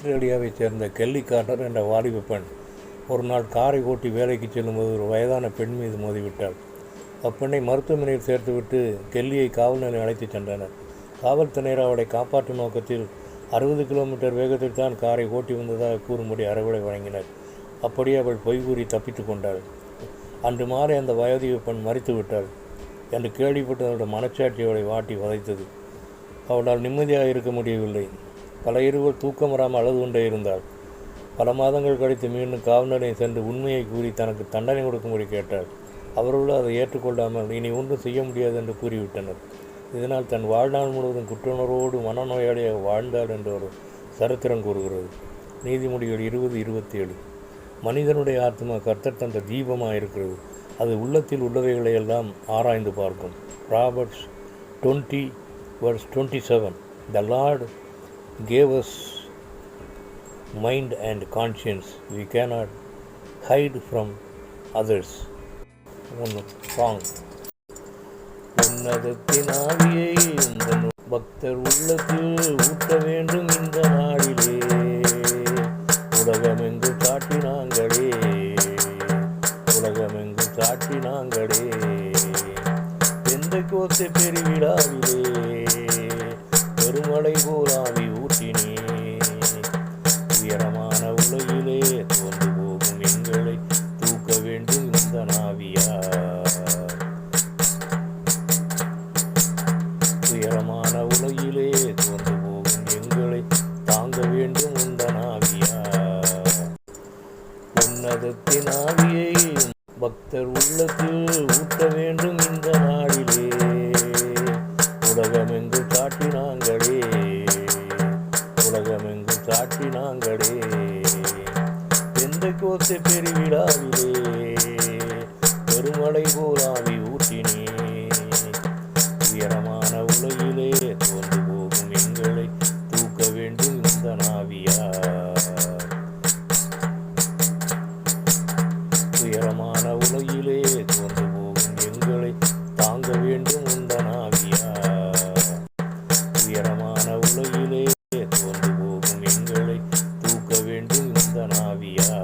ஆஸ்திரேலியாவைச் சேர்ந்த Kelly Carter என்ற வாலிப பெண் ஒரு நாள் காரை ஓட்டி வேலைக்கு செல்லும்போது ஒரு வயதான பெண் மீது மோதிவிட்டாள். அப்பெண்ணை மருத்துவமனையில் சேர்த்துவிட்டு கெல்லியை காவல் நிலையம் அழைத்துச் சென்றனர். காவல்துறையினர் அவளை காப்பாற்றும் நோக்கத்தில் 60 கிலோமீட்டர் வேகத்தில் தான் காரை ஓட்டி வந்ததாக கூறும்படி அறவுரை வழங்கினர். அப்படியே அவள் பொய் கூறி தப்பித்து கொண்டாள். அன்று மாலை அந்த வயோதிக பெண் மறித்து விட்டாள் என்று கேள்விப்பட்டு அவளுடைய மனச்சாட்சி அவளை வாட்டி வதைத்தது. அவளால் நிம்மதியாக இருக்க முடியவில்லை. பல இரவுகள் தூக்கம் வராமல் அழுது கொண்டே இருந்தாள். பல மாதங்கள் கழித்து மீண்டும் காவல் நிலையம் சென்று உண்மையை கூறி தனக்கு தண்டனை கொடுக்கும்படி கேட்டாள். அவர்களும் அதை ஏற்றுக்கொள்ளாமல் இனி ஒன்றும் செய்ய முடியாது என்று கூறிவிட்டனர். இதனால் தன் வாழ்நாள் முழுவதும் குற்றுணர்வோடு மனநோயாளியாக வாழ்ந்தாள் என்று ஒரு சரித்திரம் கூறுகிறது. நீதிமொழிகள் 20:27. மனிதனுடைய ஆத்மா கர்த்தர் தந்த தீபமாக இருக்கிறது. அது உள்ளத்தில் உள்ளவைகளை எல்லாம் ஆராய்ந்து பார்க்கும். Proverbs 20:27. The Lord gave us mind and conscience. We cannot hide from others. One song. உன்னதத்தின் ஆவியை உந்தன் பக்தர் உள்ளத்தில் ஊட்ட வேண்டும் இந்த நாளிலே. உலகமெங்கும் சாட்டினாங்களே, உலகமெங்கும் சாட்டினாங்களே. பெந்தெக்கோஸ்தே பெருவிழாவிலே பெருமழை போல் ஆவி ஊற்றினே. உயரமான உலகிலே தோன்று போகும் எங்களை தூக்க வேண்டும் இந்த நாவியார். உயரமான உலகிலே தோன்று போகும் எங்களை தாங்க வேண்டும் இந்த நாவியார். உன்னதத்தின் ஆவியை பக்தர் உள்ளத்தில் ஊட்ட வேண்டும் இந்த நாளிலே. உலகமெங்கும் சாட்டினாங்களே, உலகமெங்கும் சாட்டினாங்களே. பெந்தெக்கோஸ்தே பெருவிழாவிலே பெருமழை போல் ஆவி ஊற்றினே. உயரமான உலகிலே தோன்று போகும் எங்களை தூக்க வேண்டும் இந்த நாவியார். உயரமான உலகிலே தோன்று போகும் எங்களை தாங்க வேண்டும் இந்த நாவியார். உயரமான உலகிலே தோன்று போகும் எங்களை தூக்க வேண்டும் இந்த நாவியார்.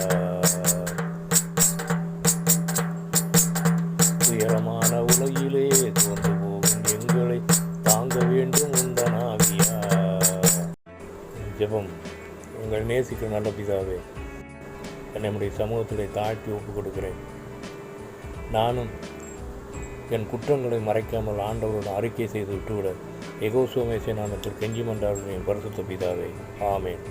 உயரமான உலகிலே தோன்று போகும் எங்களை தாங்க வேண்டும் இந்த நாவியார். ஜெபம். உங்கள் நேசிக்கும் நல்ல பிதாவே, என்னுடைய சமூகத்திலே தாழ்த்தி ஒப்புக் கொடுக்கிறேன். நானும் என் குற்றங்களை மறைக்காமல் ஆண்டவருடன் அறிக்கை செய்து விட்டுவிட எகோசோமேசை நாமத்தில் கெஞ்சி மன்றாடுகிறேன் பரிசுத்த பிதாவே. ஆமென்.